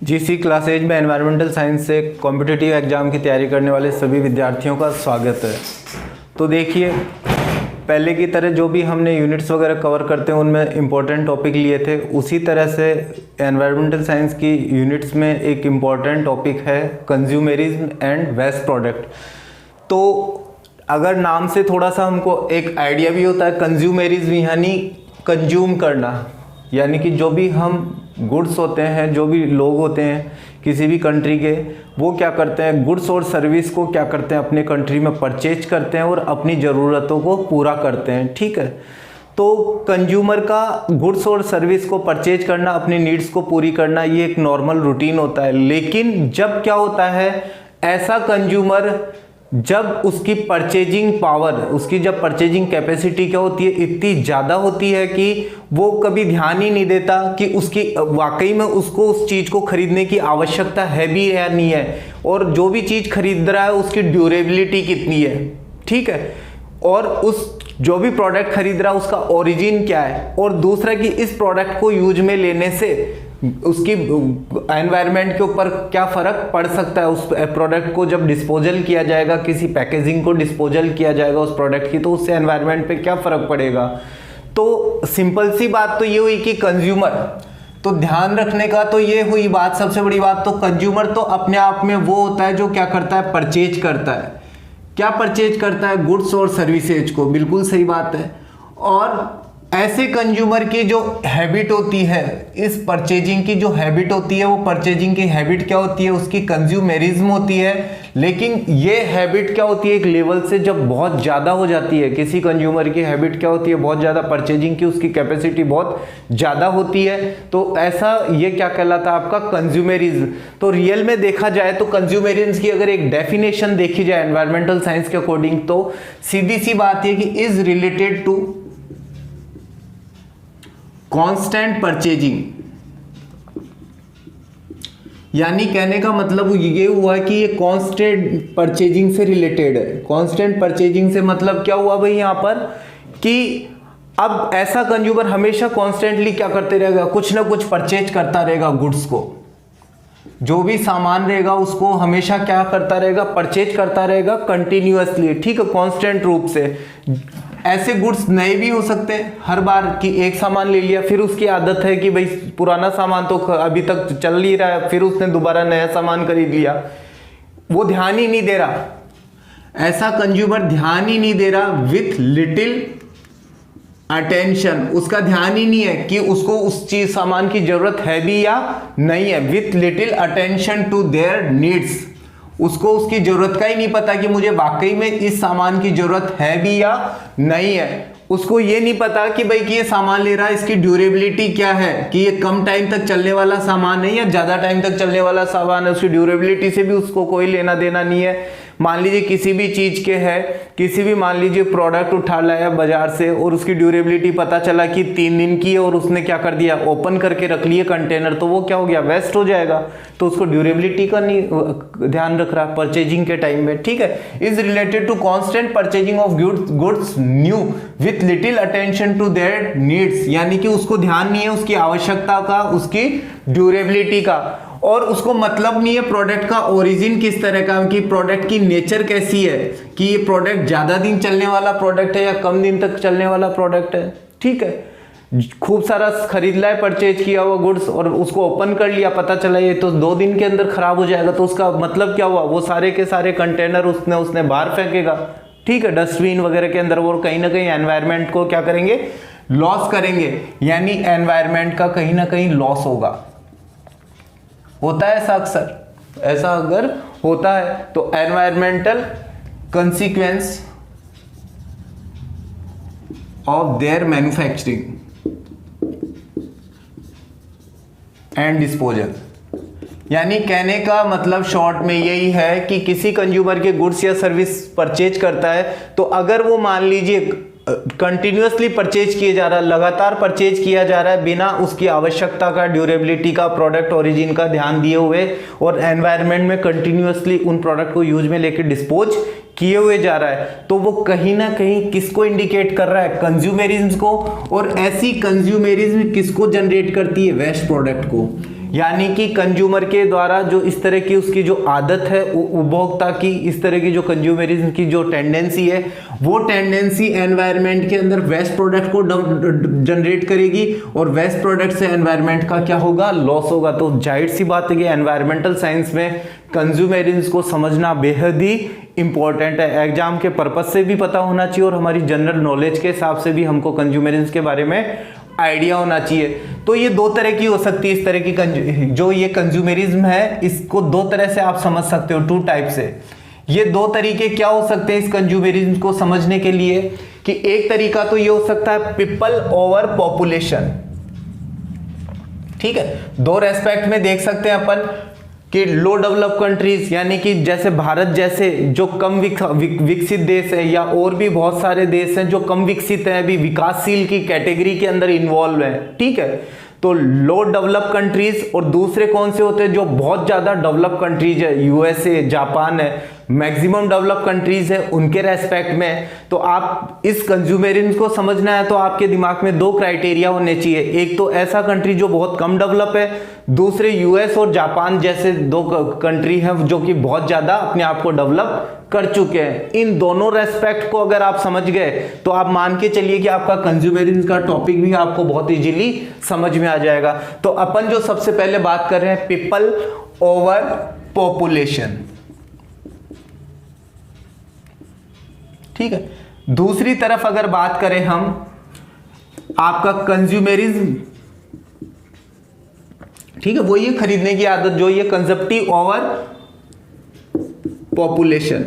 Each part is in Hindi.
जीसी क्लास एज में एनवायरमेंटल साइंस से कॉम्पिटिटिव एग्ज़ाम की तैयारी करने वाले सभी विद्यार्थियों का स्वागत है। तो देखिए, पहले की तरह जो भी हमने यूनिट्स वगैरह कवर करते हैं उनमें इम्पोर्टेंट टॉपिक लिए थे, उसी तरह से एनवायरमेंटल साइंस की यूनिट्स में एक इम्पॉर्टेंट टॉपिक है कंज्यूमरिज्म एंड वेस्ट प्रोडक्ट। तो अगर नाम से थोड़ा सा हमको एक आइडिया भी होता है, कंज्यूमरिज्म यानी कंज्यूम करना, यानी कि जो भी हम गुड्स होते हैं, जो भी लोग होते हैं किसी भी कंट्री के, वो क्या करते हैं, गुड्स और सर्विस को क्या करते हैं, अपने कंट्री में परचेज करते हैं और अपनी ज़रूरतों को पूरा करते हैं। ठीक है, तो कंज्यूमर का गुड्स और सर्विस को परचेज करना, अपनी नीड्स को पूरी करना, ये एक नॉर्मल रूटीन होता है। लेकिन जब क्या होता है, ऐसा कंज्यूमर जब उसकी परचेजिंग पावर, उसकी जब परचेजिंग कैपेसिटी क्या होती है, इतनी ज़्यादा होती है कि वो कभी ध्यान ही नहीं देता कि उसकी वाकई में उसको उस चीज़ को खरीदने की आवश्यकता है भी या नहीं है, और जो भी चीज़ खरीद रहा है उसकी ड्यूरेबिलिटी कितनी है। ठीक है, और उस जो भी प्रोडक्ट खरीद रहा है उसका ओरिजिन क्या है, और दूसरा कि इस प्रोडक्ट को यूज में लेने से उसकी एनवायरनमेंट के ऊपर क्या फ़र्क पड़ सकता है। उस प्रोडक्ट को जब डिस्पोजल किया जाएगा, किसी पैकेजिंग को डिस्पोजल किया जाएगा उस प्रोडक्ट की, तो उससे एनवायरनमेंट पे क्या फ़र्क पड़ेगा। तो सिंपल सी बात तो ये हुई कि कंज्यूमर, तो ध्यान रखने का तो ये हुई बात, सबसे बड़ी बात तो कंज्यूमर तो अपने आप में वो होता है जो क्या करता है, परचेज करता है। क्या परचेज करता है, गुड्स और सर्विसेज को, बिल्कुल सही बात है। और ऐसे कंज्यूमर की जो हैबिट होती है, इस परचेजिंग की जो हैबिट होती है, वो परचेजिंग की हैबिट क्या होती है, उसकी कंज्यूमरिज्म होती है। लेकिन ये हैबिट क्या होती है, एक लेवल से जब बहुत ज़्यादा हो जाती है, किसी कंज्यूमर की हैबिट क्या होती है, बहुत ज़्यादा परचेजिंग की, उसकी कैपेसिटी बहुत ज़्यादा होती है, तो ऐसा ये क्या कहलाता है, आपका कंज्यूमरिज्म। तो रियल में देखा जाए तो कंज्यूमरिज्म की अगर एक डेफिनेशन देखी जाए एनवायरमेंटल साइंस के अकॉर्डिंग, तो सीधी सी बात है कि is related to constant purchasing. यानी कहने का मतलब ये हुआ कि ये कांस्टेंट परचेजिंग से रिलेटेड है। कांस्टेंट परचेजिंग से मतलब क्या हुआ भाई यहां पर, कि अब ऐसा कंज्यूमर हमेशा कांस्टेंटली क्या करते रहेगा, कुछ ना कुछ परचेज करता रहेगा, गुड्स को, जो भी सामान रहेगा उसको हमेशा क्या करता रहेगा, परचेज करता रहेगा कंटिन्यूअसली। ठीक है, कांस्टेंट रूप से। ऐसे गुड्स नए भी हो सकते हैं, हर बार कि एक सामान ले लिया, फिर उसकी आदत है कि भाई पुराना सामान तो अभी तक चल नहीं रहा है, फिर उसने दोबारा नया सामान खरीद लिया, वो ध्यान ही नहीं दे रहा। ऐसा कंज्यूमर ध्यान ही नहीं दे रहा, विथ लिटिल अटेंशन, उसका ध्यान ही नहीं है कि उसको उस चीज सामान की जरूरत है भी या नहीं है। With little attention to their needs, उसको उसकी जरूरत का ही नहीं पता कि मुझे वाकई में इस सामान की जरूरत है भी या नहीं है। उसको ये नहीं पता कि भाई कि ये सामान ले रहा है, इसकी ड्यूरेबिलिटी क्या है, कि ये कम टाइम तक चलने वाला सामान है या ज्यादा टाइम तक चलने वाला सामान है। उसकी ड्यूरेबिलिटी से भी उसको कोई लेना देना नहीं है। मान लीजिए किसी भी चीज के है, किसी भी मान लीजिए प्रोडक्ट उठा लाया बाजार से और उसकी ड्यूरेबिलिटी पता चला कि 3 दिन की है, और उसने क्या कर दिया, ओपन करके रख लिए कंटेनर, तो वो क्या हो गया, वेस्ट हो जाएगा। तो उसको ड्यूरेबिलिटी का नहीं ध्यान रख रहा परचेजिंग के टाइम में। ठीक है, is related to constant purchasing of goods new with little attention to their needs, यानी कि उसको ध्यान नहीं है उसकी आवश्यकता का, उसकी ड्यूरेबिलिटी का, और उसको मतलब नहीं है प्रोडक्ट का ओरिजिन किस तरह का, कि प्रोडक्ट की नेचर कैसी है, कि ये प्रोडक्ट ज्यादा दिन चलने वाला प्रोडक्ट है या कम दिन तक चलने वाला प्रोडक्ट है। ठीक है, खूब सारा खरीद लाए, परचेज किया हुआ गुड्स, और उसको ओपन कर लिया, पता चला ये तो 2 दिन के अंदर खराब हो जाएगा, तो उसका मतलब क्या हुआ, वो सारे के सारे कंटेनर उसने बाहर फेंकेगा। ठीक है, डस्टबिन वगैरह के अंदर, वो कहीं ना कहीं एनवायरनमेंट को क्या करेंगे, लॉस करेंगे, यानी एनवायरनमेंट का कहीं ना कहीं लॉस होगा। होता है ऐसा अक्सर, ऐसा अगर होता है तो environmental consequence of their manufacturing and disposal. यानी कहने का मतलब शॉर्ट में यही है कि किसी कंज्यूमर के गुड्स या सर्विस परचेज करता है, तो अगर वो मान लीजिए कंटिन्यूअसली परचेज किए जा रहा है, लगातार परचेज किया जा रहा है, बिना उसकी आवश्यकता का, ड्यूरेबिलिटी का, प्रोडक्ट ओरिजिन का ध्यान दिए हुए, और एनवायरनमेंट में कंटिन्यूअसली उन प्रोडक्ट को यूज में लेके डिस्पोज किए हुए जा रहा है, तो वो कहीं ना कहीं किसको इंडिकेट कर रहा है, कंज्यूमरिज्म को। और ऐसी कंज्यूमरिज्म किसको जनरेट करती है, वेस्ट प्रोडक्ट को। यानी कि कंज्यूमर के द्वारा जो इस तरह की उसकी जो आदत है उपभोक्ता की, इस तरह की जो कंज्यूमरिज्म की जो टेंडेंसी है, वो टेंडेंसी एनवायरनमेंट के अंदर वेस्ट प्रोडक्ट को जनरेट करेगी और वेस्ट प्रोडक्ट से एनवायरनमेंट का क्या होगा, लॉस होगा। तो जाहिर सी बात है कि एनवायरमेंटल साइंस में कंज्यूमरिज्म को समझना बेहद ही इंपॉर्टेंट है। एग्जाम के पर्पस से भी पता होना चाहिए और हमारी जनरल नॉलेज के हिसाब से भी हमको कंज्यूमरिज्म के बारे में आइडिया होना चाहिए। तो ये दो तरह की हो सकती है, इस तरह की जो ये कंज्यूमरिज्म है इसको दो तरह से आप समझ सकते हो, टू टाइप से। ये दो तरीके क्या हो सकते हैं इस कंज्यूमरिज्म को समझने के लिए, कि एक तरीका तो ये हो सकता है पीपल ओवर पॉपुलेशन। ठीक है, दो रेस्पेक्ट में देख सकते हैं अपन कि लो डेवलप कंट्रीज यानी कि जैसे भारत जैसे जो कम विकसित देश है, या और भी बहुत सारे देश हैं जो कम विकसित हैं, अभी विकासशील की कैटेगरी के अंदर इन्वॉल्व हैं। ठीक है, तो लो डेवलप कंट्रीज और दूसरे कौन से होते हैं जो बहुत ज्यादा डेवलप कंट्रीज है, यूएसए, जापान है, मैक्सिमम डेवलप कंट्रीज है, उनके रेस्पेक्ट में। तो आप इस कंज्यूमरिज्म को समझना है तो आपके दिमाग में दो क्राइटेरिया होने चाहिए, एक तो ऐसा कंट्री जो बहुत कम डेवलप है, दूसरे यूएस और जापान जैसे दो कंट्री हैं जो कि बहुत ज्यादा अपने आप को डेवलप कर चुके हैं। इन दोनों रेस्पेक्ट को अगर आप समझ गए तो आप मान के चलिए कि आपका कंज्यूमरिज्म का टॉपिक भी आपको बहुत इजीली समझ में आ जाएगा। तो अपन जो सबसे पहले बात कर रहे हैं पीपल ओवर पॉपुलेशन। ठीक है, दूसरी तरफ अगर बात करें हम आपका कंज्यूमरिज्म, ठीक है, वो ये खरीदने की आदत जो ये कंजप्टिव ओवर पॉपुलेशन।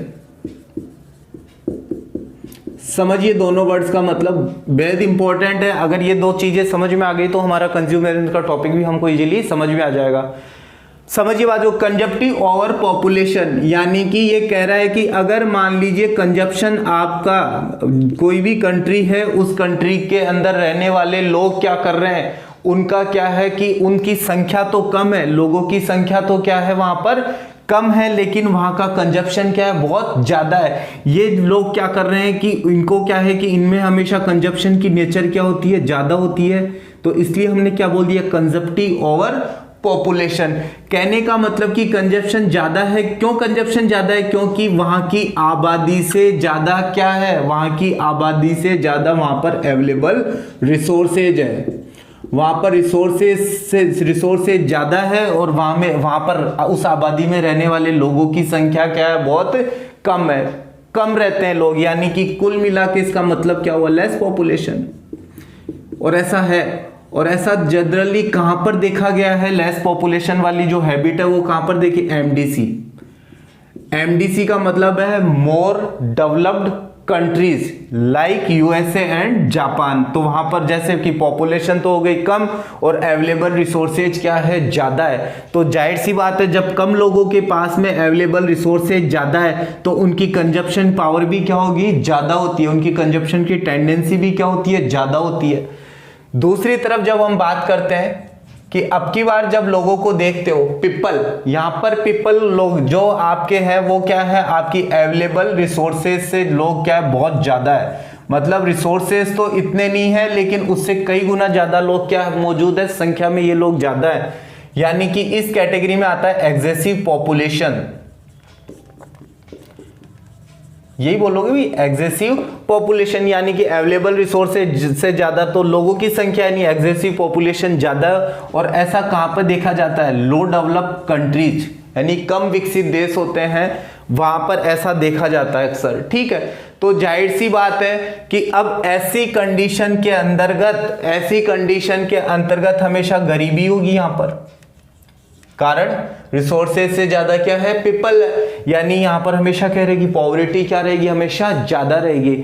समझिए दोनों वर्ड्स का मतलब बेहद इंपॉर्टेंट है। अगर ये दो चीजें समझ में आ गई तो हमारा कंज्यूमरिज्म का टॉपिक भी हमको इजीली समझ में आ जाएगा। समझिए बात, जो कंजप्टिव ओवर पॉपुलेशन यानी कि ये कह रहा है कि अगर मान लीजिए कंजप्शन आपका कोई भी कंट्री है, उस कंट्री के अंदर रहने वाले लोग क्या कर रहे हैं, उनका क्या है कि उनकी संख्या तो कम है, लोगों की संख्या तो क्या है वहां पर कम है, लेकिन वहां का कंजप्शन क्या है, बहुत ज्यादा है। ये लोग क्या कर रहे हैं कि इनको क्या है कि इनमें हमेशा कंजप्शन की नेचर क्या होती है, ज्यादा होती है। तो इसलिए हमने क्या बोल दिया, कंजप्टिव ओवर पॉपुलेशन। कहने का मतलब कि कंजप्शन ज्यादा है। क्यों कंजप्शन ज्यादा है? क्योंकि वहां की आबादी से ज्यादा क्या है, वहां की आबादी से ज्यादा वहां पर अवेलेबल रिसोर्सेज है, वहां पर रिसोर्सेज ज्यादा है और वहां पर उस आबादी में रहने वाले लोगों की संख्या क्या है, बहुत कम है, कम रहते हैं लोग। यानी कि कुल मिला के इसका मतलब क्या हुआ, लेस पॉपुलेशन। और ऐसा है, और ऐसा जनरली कहां पर देखा गया है, लेस पॉपुलेशन वाली जो हैबिट है वो कहां पर देखी, एमडीसी। एमडीसी का मतलब है more developed countries like USA and Japan. तो वहां पर जैसे कि पॉपुलेशन तो हो गई कम और अवेलेबल रिसोर्सेज क्या है, ज्यादा है। तो जाहिर सी बात है जब कम लोगों के पास में अवेलेबल रिसोर्सेज ज्यादा है तो उनकी कंजप्शन पावर भी क्या होगी, ज्यादा होती है, उनकी कंजप्शन की टेंडेंसी भी क्या होती है, ज्यादा होती है। दूसरी तरफ जब हम बात करते हैं कि अब की बार जब लोगों को देखते हो, पीपल, यहां पर पीपल लोग जो आपके हैं वो क्या है, आपकी अवेलेबल रिसोर्सेज से लोग क्या है, बहुत ज्यादा है। मतलब रिसोर्सेज तो इतने नहीं है लेकिन उससे कई गुना ज्यादा लोग क्या मौजूद है, संख्या में ये लोग ज्यादा है। यानी कि इस कैटेगरी में आता है एग्जेसिव पॉपुलेशन। यही बोलोगे भी, एग्जेसिव पॉपुलेशन यानी कि अवेलेबल रिसोर्सेज से ज्यादा तो लोगों की संख्या नहीं, एग्जेसिव पॉपुलेशन ज्यादा। और ऐसा कहां पर देखा जाता है, लो डेवलप कंट्रीज यानी कम विकसित देश होते हैं वहां पर ऐसा देखा जाता है अक्सर। ठीक है, तो जाहिर सी बात है कि अब ऐसी कंडीशन के अंतर्गत हमेशा गरीबी होगी यहां पर, कारण रिसोर्सेज से ज्यादा क्या है, पीपल, यानी यहां पर हमेशा क्या रहेगी, पॉवर्टी क्या रहेगी, हमेशा ज्यादा रहेगी।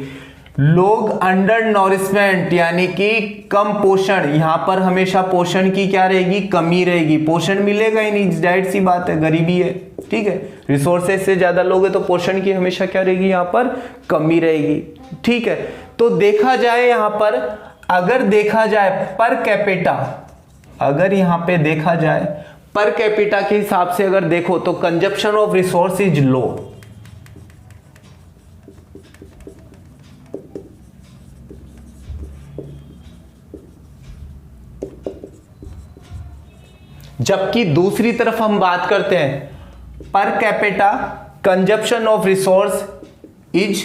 लोग अंडर नॉरिशमेंट यानी कि कम पोषण, यहां पर हमेशा पोषण की क्या रहेगी, कमी रहेगी, पोषण मिलेगा ही नहीं, जाहिर सी बात है, गरीबी है। ठीक है, रिसोर्सेज से ज्यादा लोग है तो पोषण की हमेशा क्या रहेगी, यहां पर कमी रहेगी। ठीक है, तो देखा जाए यहां पर, अगर देखा जाए पर कैपिटा, अगर यहां पे देखा जाए पर कैपिटा के हिसाब से अगर देखो तो consumption of resource is low. जबकि दूसरी तरफ हम बात करते हैं per capita consumption of resource is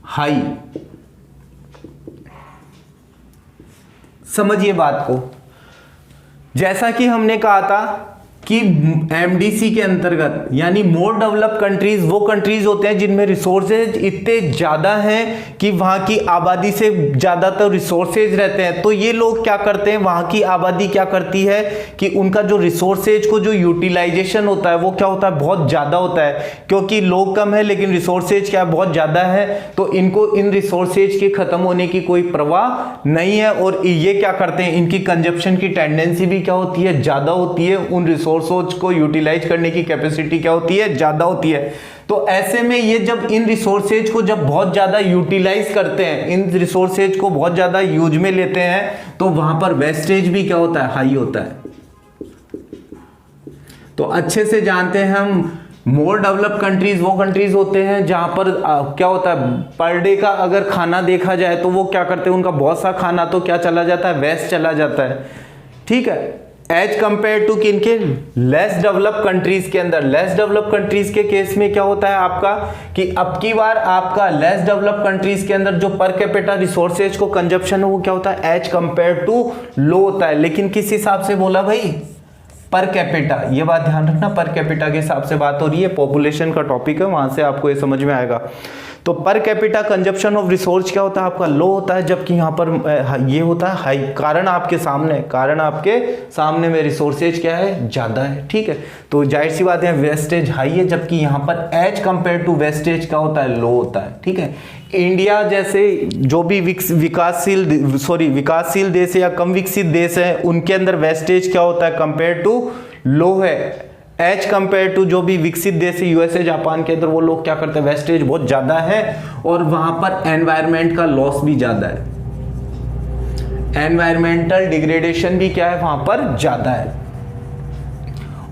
high. समझिए बात को, जैसा कि हमने कहा था कि एमडीसी के अंतर्गत यानी मोर डेवलप्ड कंट्रीज वो कंट्रीज होते हैं जिनमें रिसोर्सेज इतने ज़्यादा हैं कि वहाँ की आबादी से ज़्यादातर रिसोर्सेज रहते हैं। तो ये लोग क्या करते हैं, वहाँ की आबादी क्या करती है कि उनका जो रिसोर्सेज को जो यूटिलाइजेशन होता है वो क्या होता है, बहुत ज़्यादा होता है, क्योंकि लोग कम है लेकिन रिसोर्सेज क्या बहुत ज़्यादा है। तो इनको इन रिसोर्सेज के ख़त्म होने की कोई परवाह नहीं है और ये क्या करते हैं, इनकी कंजप्शन की टेंडेंसी भी क्या होती है, ज़्यादा होती है। उन रिसोर्सेज को यूटिलाइज करने की कैपेसिटी क्या होती है, ज्यादा होती है। तो ऐसे में ये जब इन रिसोर्सेज को जब बहुत ज्यादा यूटिलाइज करते हैं, इन रिसोर्सेज को बहुत ज्यादा यूज में लेते हैं, तो वहां पर वेस्टेज भी क्या होता है, हाई होता है। तो अच्छे से जानते हैं हम, मोर डेवलप्ड कंट्रीज वो कंट्रीज होते हैं जहां पर क्या होता है, पर डे का अगर खाना देखा जाए तो वो क्या करते हैं, उनका बहुत सा खाना तो क्या चला जाता है, वेस्ट चला जाता है। ठीक है, एज कंपेयर टू किनके, लेस डेवलप्ड कंट्रीज के अंदर। लेस डेवलप्ड कंट्रीज के केस में क्या होता है आपका कि अब की बार आपका लेस डेवलप्ड कंट्रीज के अंदर जो पर कैपिटा रिसोर्सेज को कंजप्शन है वो क्या होता है, एज कंपेयर टू लो होता है। लेकिन किस हिसाब से बोला भाई, पर कैपिटा। ये बात ध्यान रखना, पर कैपिटा के हिसाब से बात हो रही है, पॉपुलेशन का टॉपिक है, वहां से आपको ये समझ में आएगा। तो per capita consumption of resource क्या होता है आपका, लो होता है, जबकि यहाँ पर ये होता है हाई। कारण आपके सामने में रिसोर्सेज क्या है, ज्यादा है। ठीक है, तो जाहिर सी बात है वेस्टेज हाई है, जबकि यहाँ पर एज कंपेयर टू वेस्टेज क्या होता है, लो होता है। ठीक है, इंडिया जैसे जो भी विकासशील देश है या कम विकसित देश है, उनके अंदर वेस्टेज क्या होता है, कंपेयर टू लो है। एज कंपेयर टू जो भी विकसित देश है, यूएसए जापान के अंदर वो लोग क्या करते हैं, वेस्टेज बहुत ज्यादा है और वहां पर एनवायरमेंट का लॉस भी ज्यादा है। एनवायरमेंटल डिग्रेडेशन भी क्या है, वहां पर ज्यादा है।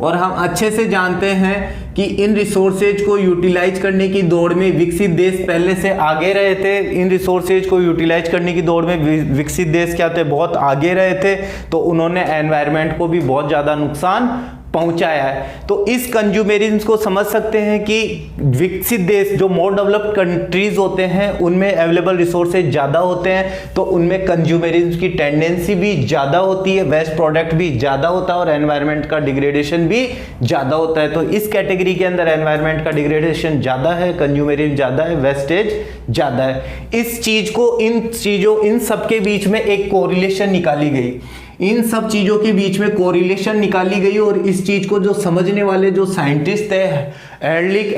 और हम अच्छे से जानते हैं कि इन रिसोर्सेज को यूटिलाइज करने की दौड़ में विकसित देश पहले से आगे रहे थे। इन रिसोर्सेज को यूटिलाइज करने की दौड़ में विकसित देश क्या थे, बहुत आगे रहे थे। तो उन्होंने एनवायरमेंट को भी बहुत ज्यादा नुकसान पहुंचाया है। तो इस कंज्यूमेरिज्म को समझ सकते हैं कि विकसित देश जो मोर डेवलप्ड कंट्रीज होते हैं उनमें अवेलेबल रिसोर्सेज ज्यादा होते हैं, तो उनमें कंज्यूमेरिज्म की टेंडेंसी भी ज्यादा होती है, वेस्ट प्रोडक्ट भी ज्यादा होता है और एनवायरनमेंट का डिग्रेडेशन भी ज्यादा होता है। तो इस कैटेगरी के अंदर एनवायरनमेंट का डिग्रेडेशन ज्यादा है, कंज्यूमेरिज्म ज्यादा है, वेस्टेज ज्यादा है। इस चीज को इन सबके बीच में एक कोरिलेशन निकाली गई, इन सब चीजों के बीच में कोरिलेशन निकाली गई और इस चीज को जो समझने वाले जो साइंटिस्ट थे, एरलिक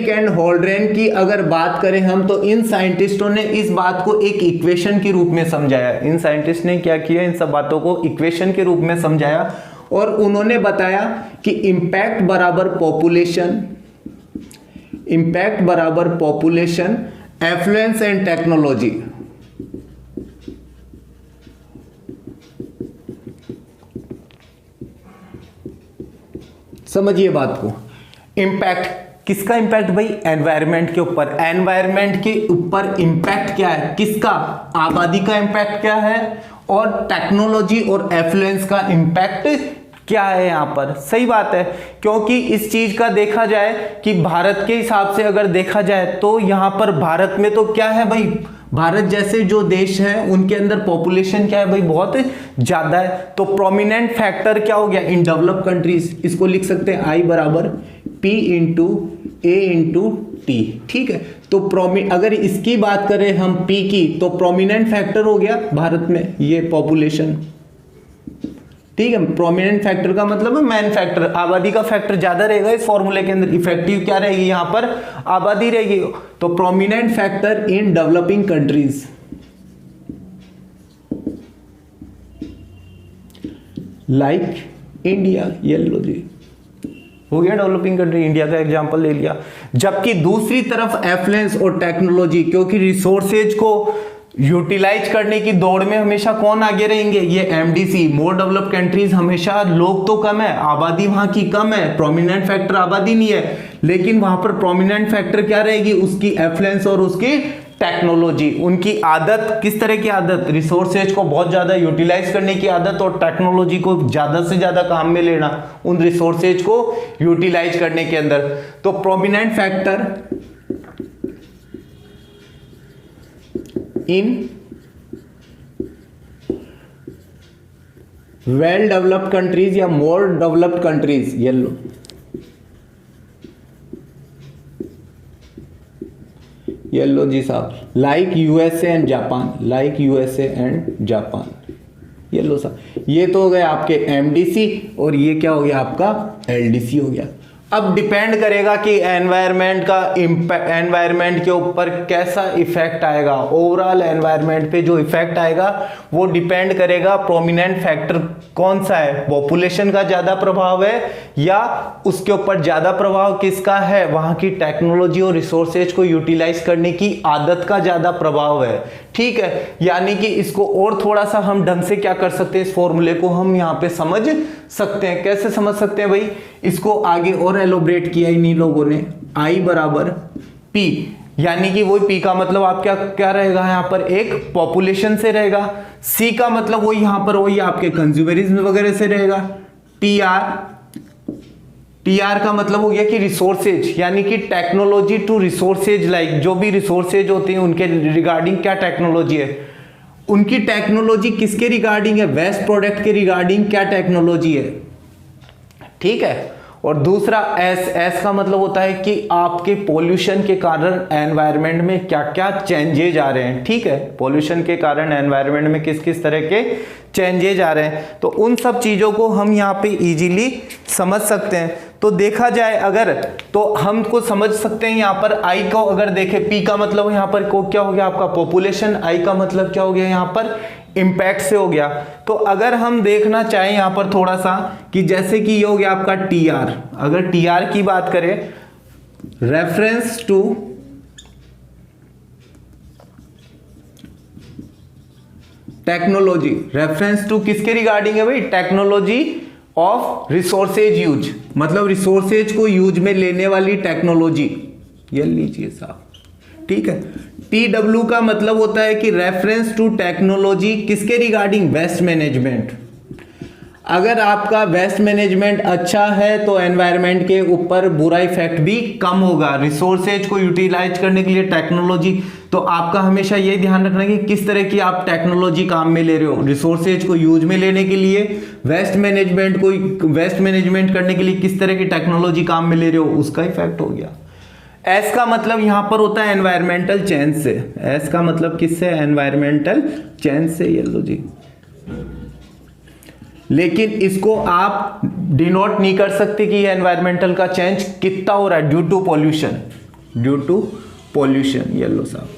एंड होल्ड्रेन की अगर बात करें हम, तो इन साइंटिस्टों ने इस बात को एक इक्वेशन के रूप में समझाया। इन साइंटिस्ट ने क्या किया, इन सब बातों को इक्वेशन के रूप में समझाया और उन्होंने बताया कि इम्पैक्ट बराबर पॉपुलेशन, एफ्लुएंस एंड टेक्नोलॉजी। समझिए बात को, इंपैक्ट किसका इंपैक्ट भाई, एनवायरनमेंट के ऊपर। एनवायरनमेंट के ऊपर इंपैक्ट क्या है, किसका, आबादी का इंपैक्ट क्या है और टेक्नोलॉजी और एफ्लुएंस का इंपैक्ट क्या है यहां पर। सही बात है, क्योंकि इस चीज का देखा जाए कि भारत के हिसाब से अगर देखा जाए तो यहां पर भारत में तो क्या है भाई, भारत जैसे जो देश हैं उनके अंदर पॉपुलेशन क्या है भाई, बहुत ज्यादा है। तो प्रोमिनेंट फैक्टर क्या हो गया इन डेवलप्ड कंट्रीज, इसको लिख सकते हैं I बराबर P into A into T। ठीक है, तो अगर इसकी बात करें हम P की, तो प्रोमिनेंट फैक्टर हो गया भारत में ये पॉपुलेशन। ठीक है, प्रोमिनेंट फैक्टर का मतलब है मैन फैक्टर, आबादी का फैक्टर ज्यादा रहेगा इस फॉर्मूले के अंदर। इफेक्टिव क्या रहेगी यहां पर, आबादी रहेगी। तो prominent factor in developing countries, like India, ये लो जी हो गया डेवलपिंग कंट्री, इंडिया का एग्जांपल ले लिया। जबकि दूसरी तरफ एफ्लुएंस और टेक्नोलॉजी, क्योंकि रिसोर्सेज को यूटिलाइज करने की दौड़ में हमेशा कौन आगे रहेंगे, ये एमडीसी, मोर डेवलप्ड कंट्रीज। हमेशा लोग तो कम है, आबादी वहां की कम है, प्रोमिनेंट फैक्टर आबादी नहीं है, लेकिन वहां पर प्रोमिनेंट फैक्टर क्या रहेगी, उसकी एफ्लुएंस और उसकी टेक्नोलॉजी, उनकी आदत, किस तरह की आदत, रिसोर्सेज को बहुत ज़्यादा यूटिलाइज करने की आदत और टेक्नोलॉजी को ज़्यादा से ज़्यादा काम में लेना उन रिसोर्सेज को यूटिलाइज करने के अंदर। तो prominent factor in well developed countries या मोर डेवलप्ड कंट्रीज, येलो जी साहब, like USA and Japan, like USA and Japan, yellow साहब। ये तो हो गए आपके एमडीसी और ये क्या हो गया आपका एलडीसी हो गया। अब डिपेंड करेगा कि एनवायरनमेंट का इम्पैक्ट, एनवायरनमेंट के ऊपर कैसा इफेक्ट आएगा, ओवरऑल एनवायरनमेंट पे जो इफेक्ट आएगा वो डिपेंड करेगा प्रोमिनेंट फैक्टर कौन सा है, पॉपुलेशन का ज़्यादा प्रभाव है या उसके ऊपर ज़्यादा प्रभाव किसका है, वहाँ की टेक्नोलॉजी और रिसोर्सेज को यूटिलाइज करने की आदत का ज़्यादा प्रभाव है। ठीक है, यानी कि इसको और थोड़ा सा हम ढंग से क्या कर सकते हैं, इस फॉर्मूले को हम यहाँ पे समझ सकते हैं। कैसे समझ सकते हैं भाई, इसको आगे और एलोब्रेट किया इन्हीं लोगों ने, I बराबर P, यानी कि वो P का मतलब आप क्या रहेगा यहाँ पर, एक पॉपुलेशन से रहेगा, C का मतलब वो यहाँ पर वही आपके कंज्यूमरिज्म वगैरह से रहेगा, TR का मतलब हो गया कि रिसोर्सेज, यानी कि टेक्नोलॉजी टू रिसोर्सेज, लाइक जो भी रिसोर्सेज होते हैं उनके रिगार्डिंग क्या टेक्नोलॉजी है, उनकी टेक्नोलॉजी किसके रिगार्डिंग है, वेस्ट प्रोडक्ट के रिगार्डिंग क्या टेक्नोलॉजी है। ठीक है, और दूसरा एस का मतलब होता है कि आपके पॉल्यूशन के कारण एनवायरनमेंट में क्या क्या चेंजेज आ रहे हैं। ठीक है, पॉल्यूशन के कारण एनवायरनमेंट में किस किस तरह के चेंजेज आ रहे हैं, तो उन सब चीज़ों को हम यहाँ पे इजीली समझ सकते हैं। तो देखा जाए अगर, तो हमको समझ सकते हैं यहाँ पर आई को अगर देखें, पी का मतलब यहाँ पर को क्या हो गया आपका पॉपुलेशन, आई का मतलब क्या हो गया यहाँ पर इम्पैक्ट से हो गया। तो अगर हम देखना चाहें यहाँ पर थोड़ा सा कि जैसे कि ये हो गया आपका टीआर, अगर टीआर की बात करें, reference to technology, reference to किसके रिगार्डिंग है भाई, टेक्नोलॉजी ऑफ रिसोर्सेज यूज, मतलब रिसोर्सेज को यूज में लेने वाली टेक्नोलॉजी, ये लीजिए साहब। ठीक है, TW का मतलब होता है कि रेफरेंस टू टेक्नोलॉजी किसके रिगार्डिंग, वेस्ट मैनेजमेंट। अगर आपका वेस्ट मैनेजमेंट अच्छा है तो एनवायरनमेंट के ऊपर बुरा इफेक्ट भी कम होगा। रिसोर्सेज को यूटिलाइज करने के लिए टेक्नोलॉजी, तो आपका हमेशा ये ध्यान रखना कि किस तरह की आप टेक्नोलॉजी काम में ले रहे हो। रिसोर्सेज को यूज में लेने के लिए, वेस्ट मैनेजमेंट करने के लिए किस तरह की टेक्नोलॉजी काम में ले रहे हो, उसका इफेक्ट हो गया। एस का मतलब यहां पर होता है एनवायरमेंटल चेंज से, एस का मतलब किससे, एनवायरमेंटल चेंज से, ये लो जी। लेकिन इसको आप डिनोट नहीं कर सकते कि एनवायरमेंटल का चेंज कितना हो रहा है, ड्यू टू पॉल्यूशन, ये लो साहब।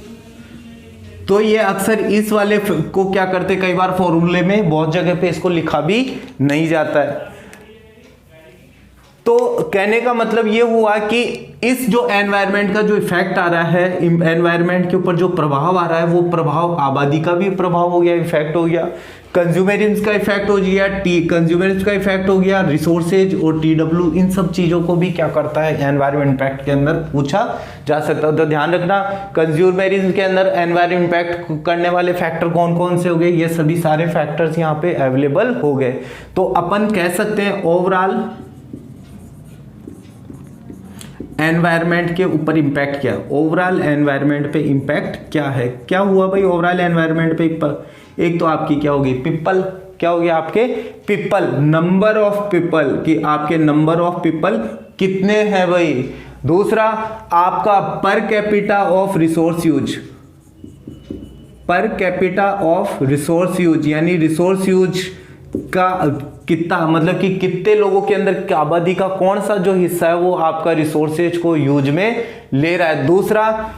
तो ये अक्सर इस वाले को क्या करते, कई बार फॉर्मूले में बहुत जगह पे इसको लिखा भी नहीं जाता है। तो कहने का मतलब ये हुआ कि इस जो एनवायरनमेंट का जो इफेक्ट आ रहा है, एनवायरनमेंट के ऊपर जो प्रभाव आ रहा है, वो प्रभाव आबादी का भी प्रभाव हो गया, इफेक्ट हो गया, कंज्यूमरिज्म का इफेक्ट हो गया, कंज्यूमरिज्म का इफेक्ट हो गया, रिसोर्सेज और TW, इन सब चीज़ों को भी क्या करता है, एनवायरनमेंट इम्पैक्ट के अंदर पूछा जा सकता है। तो ध्यान रखना, कंज्यूमरिज्म के अंदर एनवायरनमेंट इम्पैक्ट करने वाले फैक्टर कौन कौन से हो गए, ये सभी सारे फैक्टर्स यहाँ पे अवेलेबल हो गए। तो अपन कह सकते हैं ओवरऑल एनवायरनमेंट के ऊपर इंपैक्ट क्या, ओवरऑल एनवायरनमेंट पे इंपैक्ट क्या है, क्या हुआ भाई ओवरऑल एनवायरनमेंट पे। एक तो आपकी क्या होगी पीपल, क्या हो गया आपके पीपल, नंबर ऑफ पीपल, कि आपके नंबर ऑफ पीपल कितने हैं भाई। दूसरा आपका per capita of resource use, per capita of resource use, यानी रिसोर्स यूज का कितना, मतलब कि कितने लोगों के अंदर आबादी का कौन सा जो हिस्सा है वो आपका रिसोर्सेज को यूज में ले रहा है। दूसरा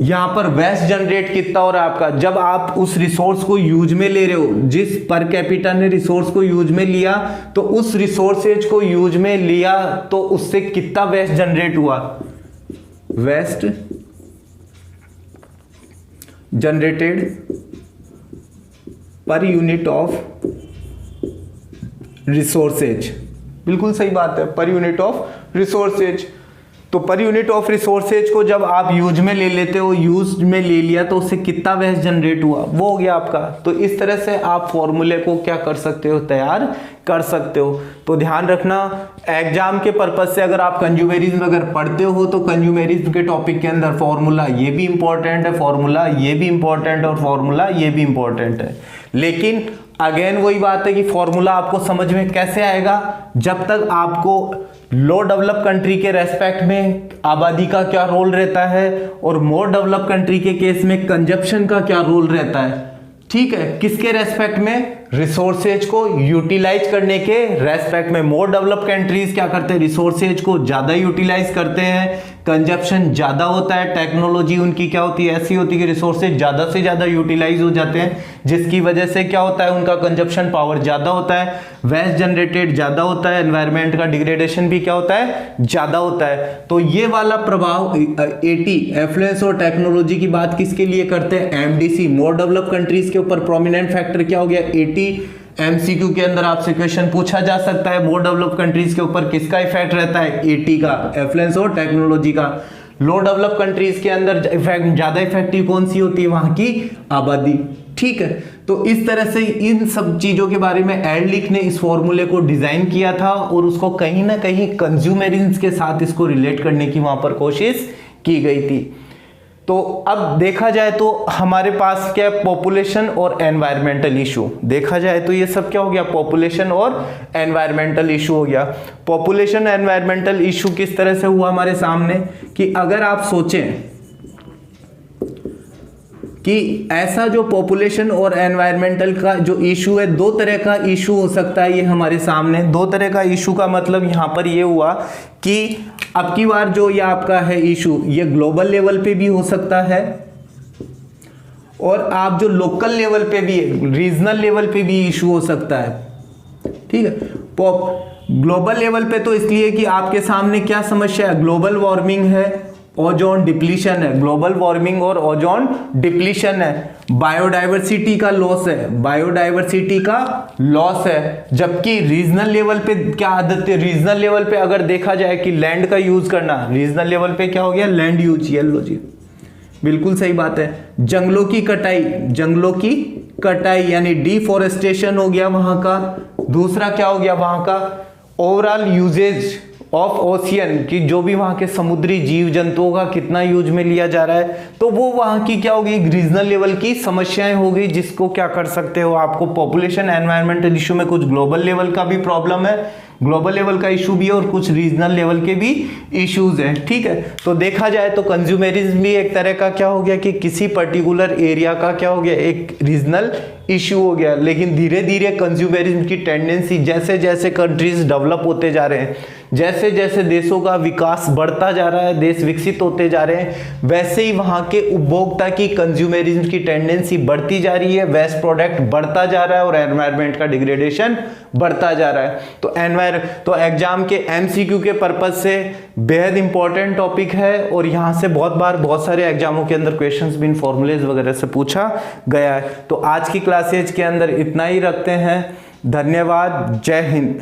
यहां पर वेस्ट जनरेट कितना हो रहा है आपका, जब आप उस रिसोर्स को यूज में ले रहे हो, जिस पर कैपिटा ने रिसोर्स को यूज में लिया, तो उस रिसोर्सेज को यूज में लिया तो उससे कितना वेस्ट जनरेट हुआ, waste generated per unit of resources, बिल्कुल सही बात है, पर यूनिट ऑफ रिसोर्सेज। तो पर यूनिट ऑफ रिसोर्सेज को जब आप यूज में ले लेते हो, यूज में ले लिया तो उससे कितना वेस्ट जनरेट हुआ वो हो गया आपका। तो इस तरह से आप फॉर्मूले को क्या कर सकते हो, तैयार कर सकते हो। तो ध्यान रखना एग्जाम के पर्पज से अगर आप कंज्यूमरिज्म अगर पढ़ते हो तो कंज्यूमरिज्म के टॉपिक के अंदर फॉर्मूला ये भी इंपॉर्टेंट है, फॉर्मूला ये भी इंपॉर्टेंट है और फॉर्मूला ये भी इंपॉर्टेंट है। लेकिन अगेन वही बात है कि फॉर्मूला आपको समझ में कैसे आएगा, जब तक आपको लो डेवलप कंट्री के रेस्पेक्ट में आबादी का क्या रोल रहता है और मोर डेवलप कंट्री के केस में कंजप्शन का क्या रोल रहता है। ठीक है, किसके रेस्पेक्ट में, रिसोर्सेज को यूटिलाइज करने के रेस्पेक्ट में। मोर डेवलप कंट्रीज क्या करते हैं, रिसोर्सेज को ज्यादा यूटिलाइज करते हैं, कंजप्शन ज्यादा होता है, टेक्नोलॉजी उनकी क्या होती है, ऐसी होती है कि रिसोर्सेज ज्यादा से ज्यादा यूटिलाइज हो जाते हैं, जिसकी वजह से क्या होता है, उनका कंजप्शन पावर ज्यादा होता है, वेस्ट जनरेटेड ज्यादा होता है, एनवायरमेंट का डिग्रेडेशन भी क्या होता है, ज्यादा होता है। तो ये वाला प्रभाव 80 एफ्लुएंस और टेक्नोलॉजी की बात किसके लिए करते हैं, एमडीसी मोर डेवलप कंट्रीज के ऊपर प्रोमिनेंट फैक्टर क्या हो गया 80। एमसीक्यू के अंदर आपसे क्वेश्चन पूछा जा सकता है मोर डेवलप कंट्रीज के ऊपर किसका इफेक्ट रहता है, 80 का, एफ्लुएंस और टेक्नोलॉजी का। लो डेवलप कंट्रीज के अंदर इफेक्ट ज्यादा इफेक्टिव कौन सी होती है, वहां की आबादी। ठीक है, तो इस तरह से इन सब चीजों के बारे में एडलिक ने इस फॉर्मूले को डिजाइन किया था और उसको कहीं ना कहीं कंज्यूमरिज्म के साथ इसको रिलेट करने की वहां पर कोशिश की गई थी। तो अब देखा जाए तो हमारे पास क्या है, पॉपुलेशन और एनवायरमेंटल इशू। देखा जाए तो ये सब क्या हो गया, पॉपुलेशन और एनवायरमेंटल इशू हो गया। पॉपुलेशन एनवायरमेंटल इशू किस तरह से हुआ हमारे सामने, कि अगर आप सोचें कि ऐसा जो पॉपुलेशन और एनवायरमेंटल का जो इशू है, दो तरह का इशू हो सकता है ये हमारे सामने। दो तरह का इशू का मतलब यहां पर ये हुआ कि अब की बार जो ये आपका है इशू, ये ग्लोबल लेवल पे भी हो सकता है और आप जो लोकल लेवल पे भी, रीजनल लेवल पे भी इशू हो सकता है। ठीक है, ग्लोबल लेवल पे तो इसलिए कि आपके सामने क्या समस्या है, ग्लोबल वार्मिंग है, ओजोन डिप्लीशन है, ग्लोबल वार्मिंग और ओजोन डिप्लीशन है, बायोडाइवर्सिटी का लॉस है, बायोडाइवर्सिटी का लॉस है। जबकि रीजनल लेवल पे क्या आदत है, रीजनल लेवल पे अगर देखा जाए कि लैंड का यूज करना, रीजनल लेवल पे क्या हो गया, लैंड यूज, ये लो जी बिल्कुल सही बात है। जंगलों की कटाई, जंगलों की कटाई यानी डिफॉरेस्टेशन हो गया वहां का। दूसरा क्या हो गया वहां का, ओवरऑल यूजेज ऑफ ओशियन, कि जो भी वहां के समुद्री जीव जंतुओं का कितना यूज में लिया जा रहा है, तो वो वहां की क्या होगी, रीजनल लेवल की समस्याएं होगी, जिसको क्या कर सकते हो, आपको पॉपुलेशन एनवायरमेंटल इशू में कुछ ग्लोबल लेवल का भी प्रॉब्लम है, ग्लोबल लेवल का इशू भी है और कुछ रीजनल लेवल के भी इश्यूज हैं। ठीक है, तो देखा जाए तो कंज्यूमरिज्म भी एक तरह का क्या हो गया कि किसी पर्टिकुलर एरिया का क्या हो गया, एक रीजनल इश्यू हो गया। लेकिन धीरे धीरे कंज्यूमरिज्म की टेंडेंसी, जैसे जैसे कंट्रीज डेवलप होते जा रहे हैं, जैसे जैसे देशों का विकास बढ़ता जा रहा है, देश विकसित होते जा रहे हैं, वैसे ही वहां के उपभोक्ता की कंज्यूमरिज्म की टेंडेंसी बढ़ती जा रही है, वेस्ट प्रोडक्ट बढ़ता जा रहा है और एनवायरनमेंट का डिग्रेडेशन बढ़ता जा रहा है। तो एग्जाम के एमसीक्यू के पर्पज से बेहद इंपॉर्टेंट टॉपिक है और यहां से बहुत सारे एग्जामों के अंदर क्वेश्चंस भी इन फॉर्मूलेज वगैरह से पूछा गया है। तो आज की क्लासेज के अंदर इतना ही रखते हैं। धन्यवाद, जय हिंद।